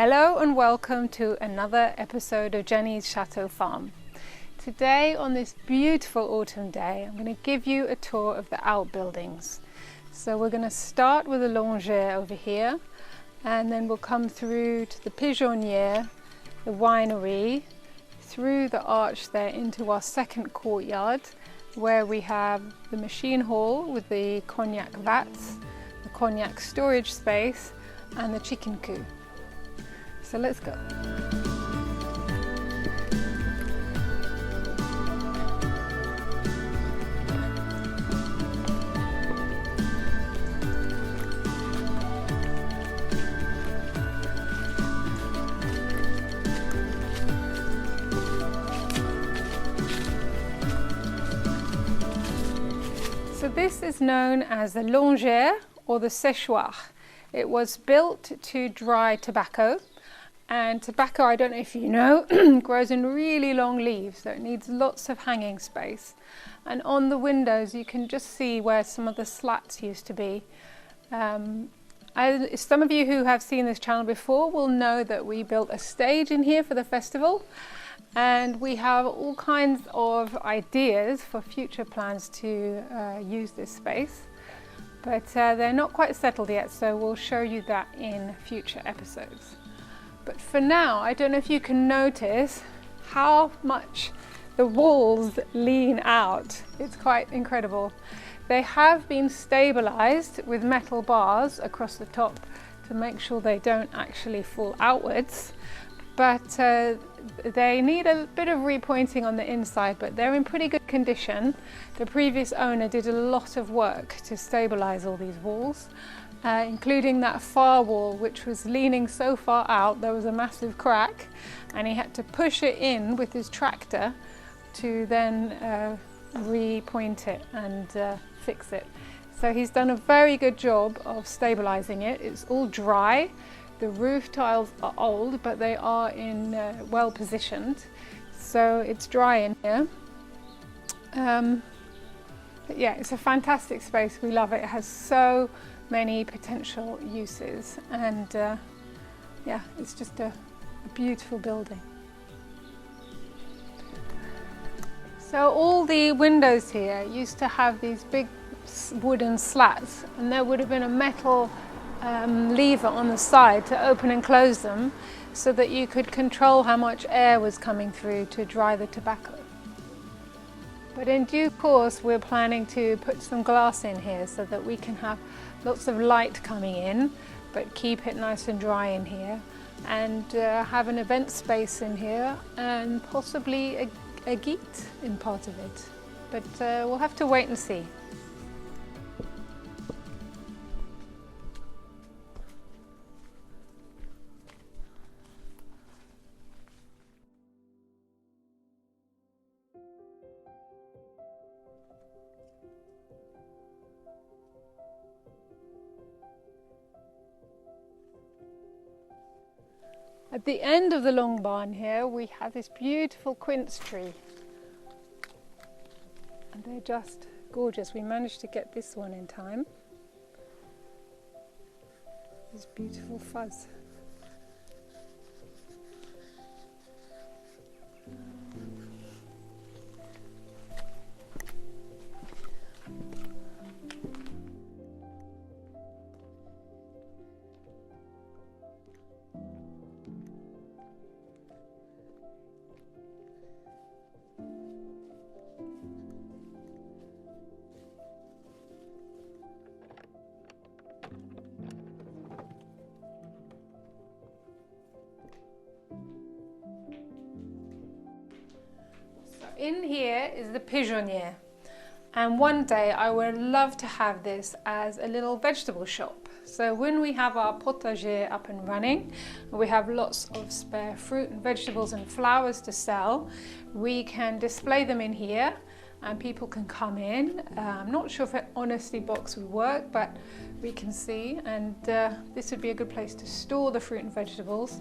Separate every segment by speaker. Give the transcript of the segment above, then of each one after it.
Speaker 1: Hello and welcome to another episode of Jenny's Chateau Farm. Today on this beautiful autumn day, I'm going to give you a tour of the outbuildings. So we're going to start with the Longier over here, and then we'll come through to the Pigeonnier, the winery, through the arch there into our second courtyard, where we have the machine hall with the Cognac vats, the Cognac storage space, and the chicken coop. So let's go. So this is known as the Longier or the séchoir. It was built to dry tobacco. And tobacco, I don't know if you know, grows in really long leaves, so it needs lots of hanging space. And on the windows you can just see where some of the slats used to be. Some of you who have seen this channel before will know that we built a stage in here for the festival, and we have all kinds of ideas for future plans to use this space. But they're not quite settled yet, so we'll show you that in future episodes. But for now, I don't know if you can notice how much the walls lean out. It's quite incredible. They have been stabilized with metal bars across the top to make sure they don't actually fall outwards. But they need a bit of repointing on the inside, but they're in pretty good condition. The previous owner did a lot of work to stabilize all these walls. Including that far wall, which was leaning so far out there was a massive crack, and he had to push it in with his tractor to then repoint it and fix it. So he's done a very good job of stabilizing it. It's all dry. The roof tiles are old, but they are in well positioned, so it's dry in here. But yeah, it's a fantastic space. We love it. It has so many potential uses, and yeah, it's just a beautiful building. So all the windows here used to have these big wooden slats, and there would have been a metal lever on the side to open and close them so that you could control how much air was coming through to dry the tobacco. But in due course we're planning to put some glass in here so that we can have lots of light coming in, but keep it nice and dry in here, and have an event space in here, and possibly a gîte in part of it. But we'll have to wait and see. At the end of the long barn here, we have this beautiful quince tree. And they're just gorgeous. We managed to get this one in time. This beautiful fuzz. In here is the Pigeonnier, and one day I would love to have this as a little vegetable shop. So when we have our potager up and running, we have lots of spare fruit and vegetables and flowers to sell, we can display them in here and people can come in. I'm not sure if an honesty box would work, but we can see, and this would be a good place to store the fruit and vegetables,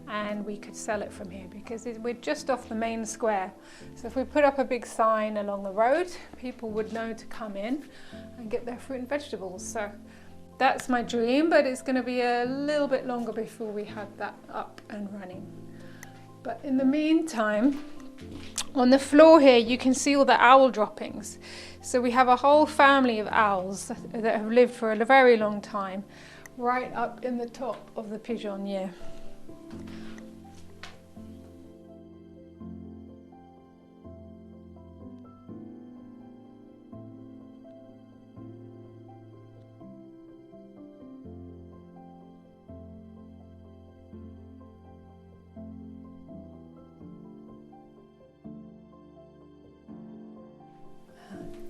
Speaker 1: and we could sell it from here because we're just off the main square. So if we put up a big sign along the road, people would know to come in and get their fruit and vegetables. So that's my dream, but it's going to be a little bit longer before we have that up and running. But in the meantime, on the floor here, you can see all the owl droppings. So we have a whole family of owls that have lived for a very long time, right up in the top of the Pigeonnier.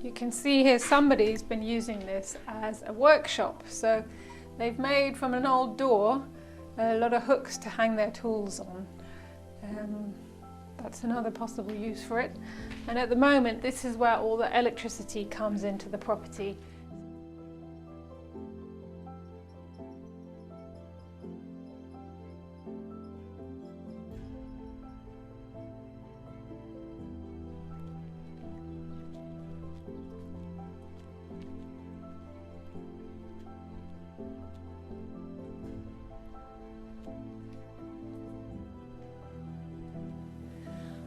Speaker 1: You can see here somebody's been using this as a workshop. So they've made from an old door a lot of hooks to hang their tools on. That's another possible use for it. And at the moment, this is where all the electricity comes into the property.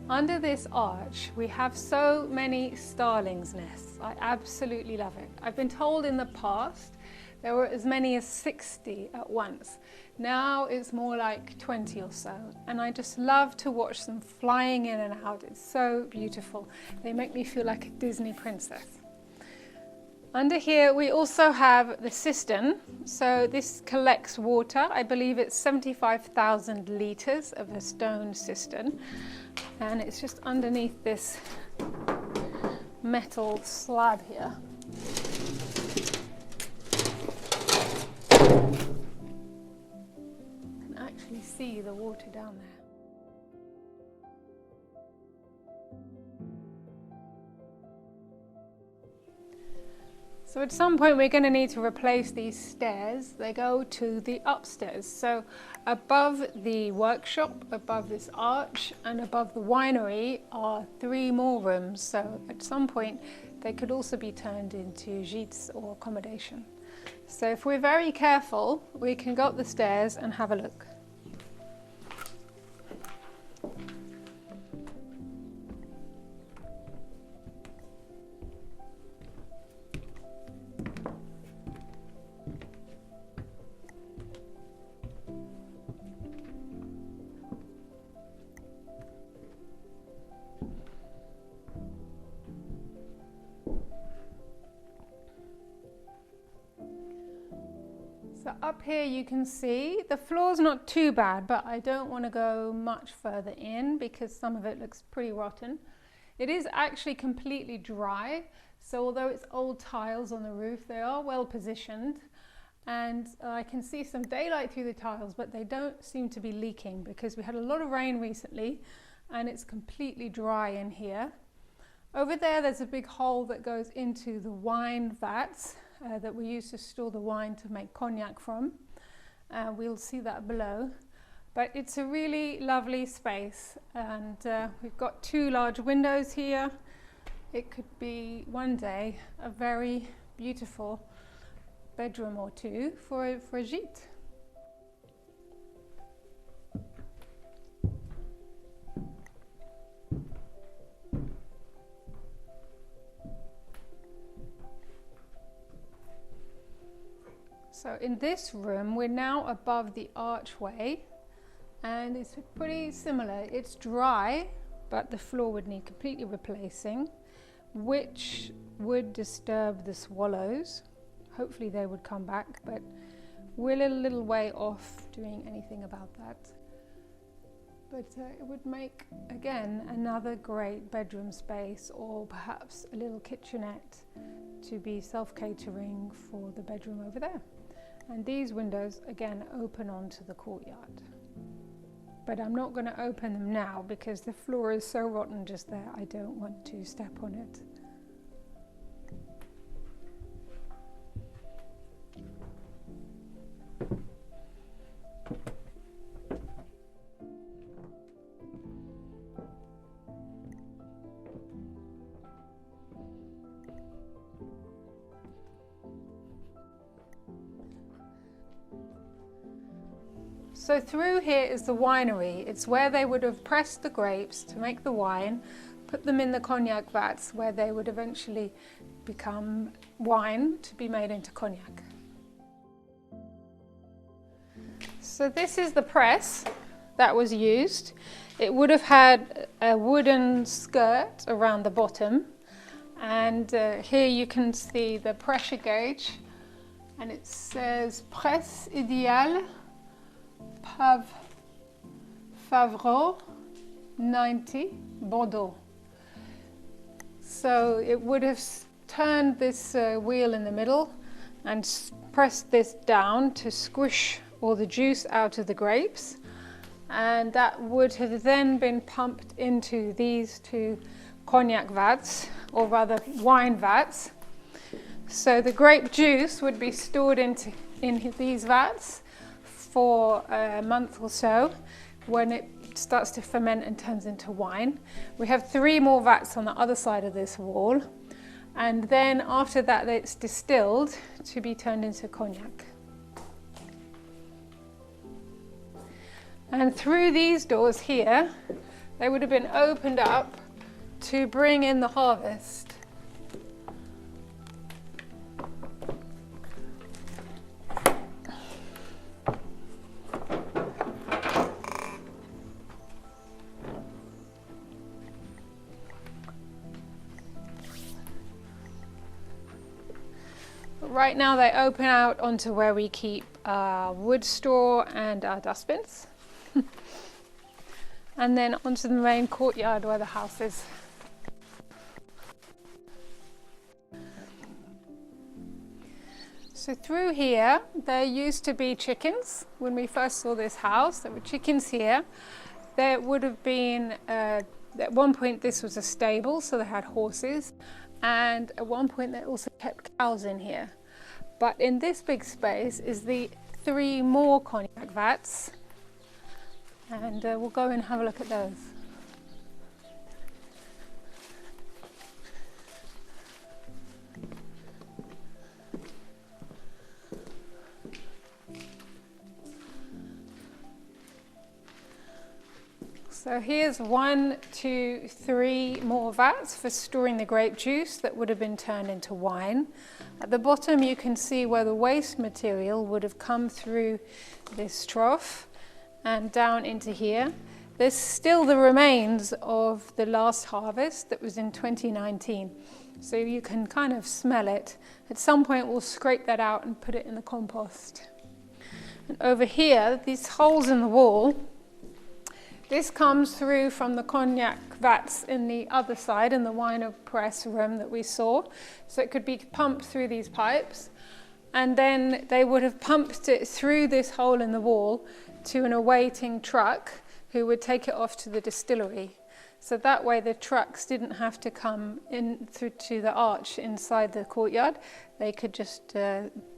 Speaker 1: Under this arch, we have so many starlings' nests. I absolutely love it. I've been told in the past there were as many as 60 at once. Now it's more like 20 or so. And I just love to watch them flying in and out. It's so beautiful. They make me feel like a Disney princess. Under here, we also have the cistern. So this collects water. I believe it's 75,000 litres of a stone cistern. And it's just underneath this metal slab here. You can actually see the water down there. So at some point we're going to need to replace these stairs. They go to the upstairs. So above the workshop, above this arch, and above the winery are 3 more rooms. So at some point they could also be turned into gîtes or accommodation. So if we're very careful, we can go up the stairs and have a look. So up here you can see the floor's not too bad, but I don't want to go much further in because some of it looks pretty rotten. It is actually completely dry, so although it's old tiles on the roof, they are well positioned, and I can see some daylight through the tiles, but they don't seem to be leaking because we had a lot of rain recently and it's completely dry in here. Over there's a big hole that goes into the wine vats that we use to store the wine to make cognac from. We'll see that below. But it's a really lovely space, and we've got 2 large windows here. It could be one day a very beautiful bedroom or 2 for a gîte. So in this room, we're now above the archway, and it's pretty similar. It's dry, but the floor would need completely replacing, which would disturb the swallows. Hopefully they would come back, but we're a little way off doing anything about that. But it would make, again, another great bedroom space, or perhaps a little kitchenette to be self-catering for the bedroom over there. And these windows, again, open onto the courtyard. But I'm not going to open them now because the floor is so rotten just there. I don't want to step on it. So through here is the winery. It's where they would have pressed the grapes to make the wine, put them in the cognac vats where they would eventually become wine to be made into cognac. So this is the press that was used. It would have had a wooden skirt around the bottom, and here you can see the pressure gauge, and it says Presse Idéale Favreau 90 Bordeaux. So it would have turned this wheel in the middle and pressed this down to squish all the juice out of the grapes, and that would have then been pumped into these two cognac vats, or rather wine vats. So the grape juice would be stored in these vats for a month or so. When it starts to ferment and turns into wine, we have 3 more vats on the other side of this wall, and then after that it's distilled to be turned into cognac. And through these doors here, they would have been opened up to bring in the harvest. Right now they open out onto where we keep our wood straw and our dustbins. And then onto the main courtyard where the house is. So through here, there used to be chickens. When we first saw this house, there were chickens here. There would have been, at one point this was a stable, so they had horses. And at one point they also kept cows in here. But in this big space is the 3 more cognac vats. And we'll go and have a look at those. So here's 1, 2, 3 more vats for storing the grape juice that would have been turned into wine. At the bottom you can see where the waste material would have come through this trough and down into here. There's still the remains of the last harvest that was in 2019. So you can kind of smell it. At some point we'll scrape that out and put it in the compost. And over here, these holes in the wall, this comes through from the cognac vats in the other side, in the wine press room that we saw. So it could be pumped through these pipes, and then they would have pumped it through this hole in the wall to an awaiting truck who would take it off to the distillery. So that way the trucks didn't have to come in through to the arch inside the courtyard. They could just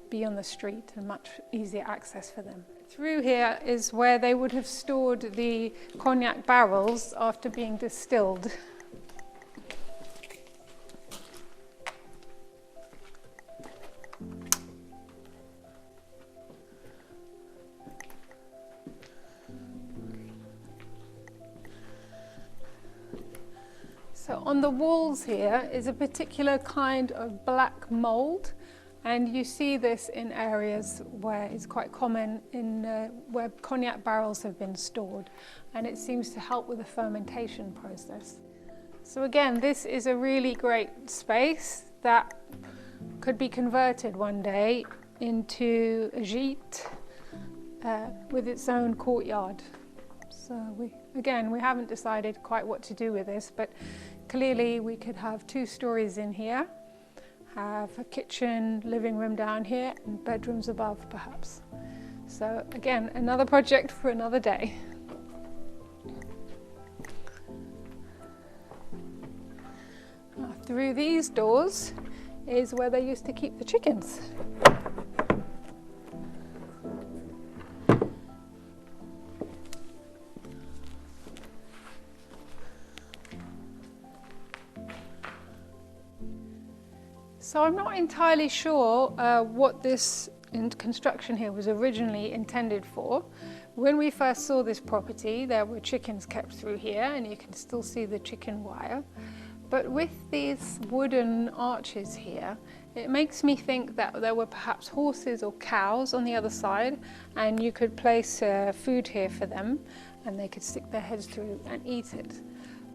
Speaker 1: be on the street, and much easier access for them. Through here is where they would have stored the cognac barrels after being distilled. So on the walls here is a particular kind of black mold, and you see this in areas where it's quite common in where cognac barrels have been stored, and it seems to help with the fermentation process. So again, this is a really great space that could be converted one day into a gîte with its own courtyard. So we haven't decided quite what to do with this, but clearly we could have 2 stories in here, have a kitchen, living room down here, and bedrooms above perhaps. So again, another project for another day. Through these doors is where they used to keep the chickens. So I'm not entirely sure what this construction here was originally intended for, When we first saw this property, there were chickens kept through here, and you can still see the chicken wire. But with these wooden arches here, it makes me think that there were perhaps horses or cows on the other side, and you could place food here for them, and they could stick their heads through and eat it.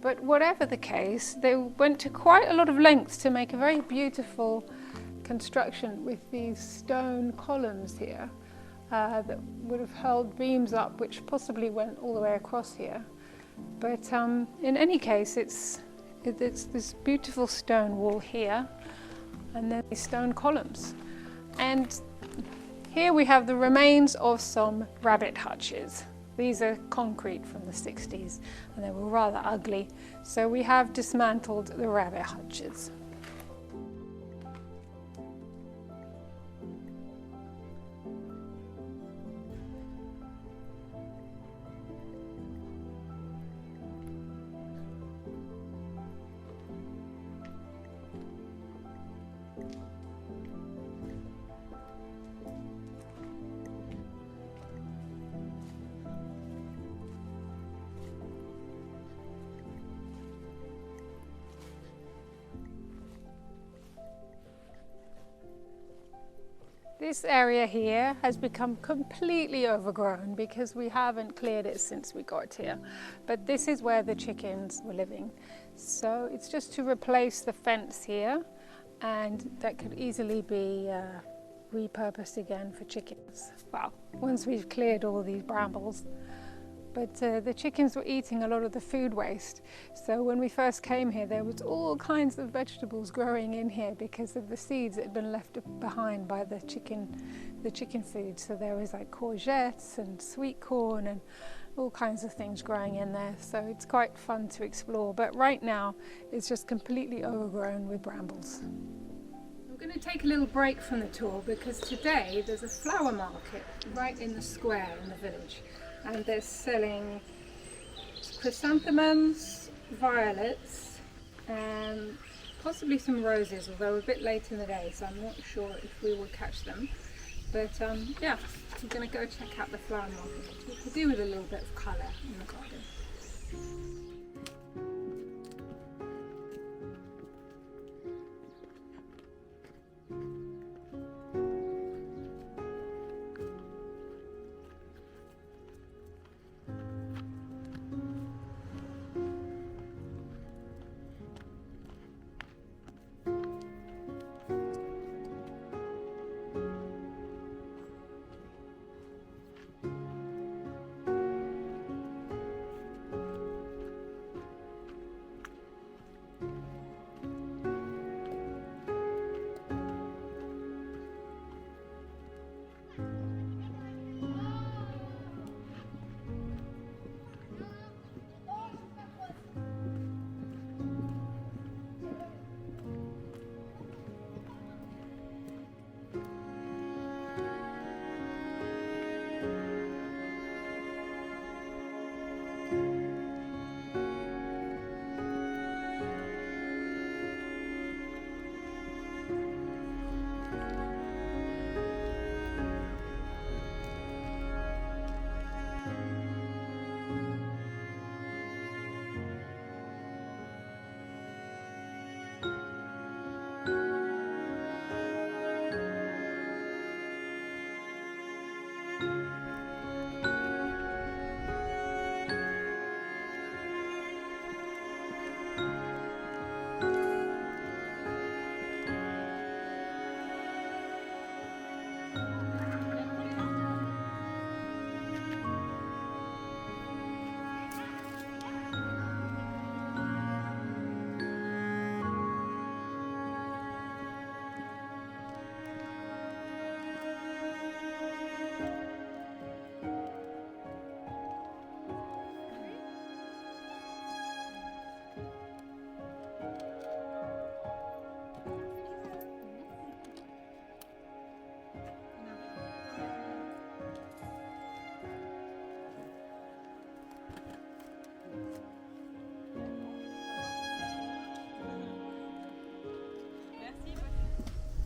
Speaker 1: But whatever the case, they went to quite a lot of lengths to make a very beautiful construction with these stone columns here that would have held beams up, which possibly went all the way across here. But in any case, it's this beautiful stone wall here, and then these stone columns. And here we have the remains of some rabbit hutches. These are concrete from the 60s, and they were rather ugly. So we have dismantled the rabbit hutches. This area here has become completely overgrown because we haven't cleared it since we got here. But this is where the chickens were living. So it's just to replace the fence here, and that could easily be repurposed again for chickens. Well, once we've cleared all these brambles. But the chickens were eating a lot of the food waste. So when we first came here, there was all kinds of vegetables growing in here because of the seeds that had been left behind by the chicken food. So there was like courgettes and sweet corn and all kinds of things growing in there. So it's quite fun to explore. But right now, it's just completely overgrown with brambles. I'm going to take a little break from the tour because today there's a flower market right in the square in the village. And they're selling chrysanthemums, violets, and possibly some roses, although a bit late in the day, so I'm not sure if we will catch them. But yeah, we're going to go check out the flower market, which could do with a little bit of colour in the garden.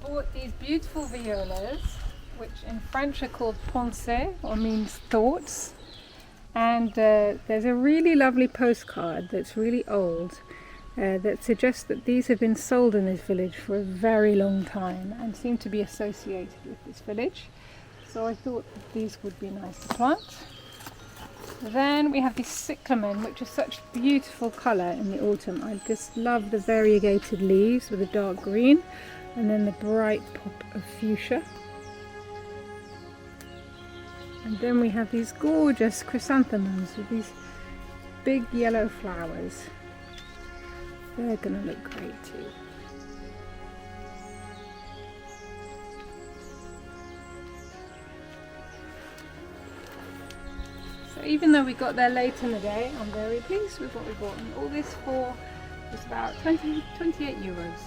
Speaker 1: Bought these beautiful violas, which in French are called pensées, or means thoughts, And there's a really lovely postcard that's really old that suggests that these have been sold in this village for a very long time and seem to be associated with this village. So I thought that these would be nice to plant. Then we have the cyclamen, which are such beautiful colour in the autumn. I just love the variegated leaves with the dark green and then the bright pop of fuchsia. And then we have these gorgeous chrysanthemums with these big yellow flowers. They're going to look great too. So even though we got there late in the day, I'm very pleased with what we bought. And all this for was about 28 euros.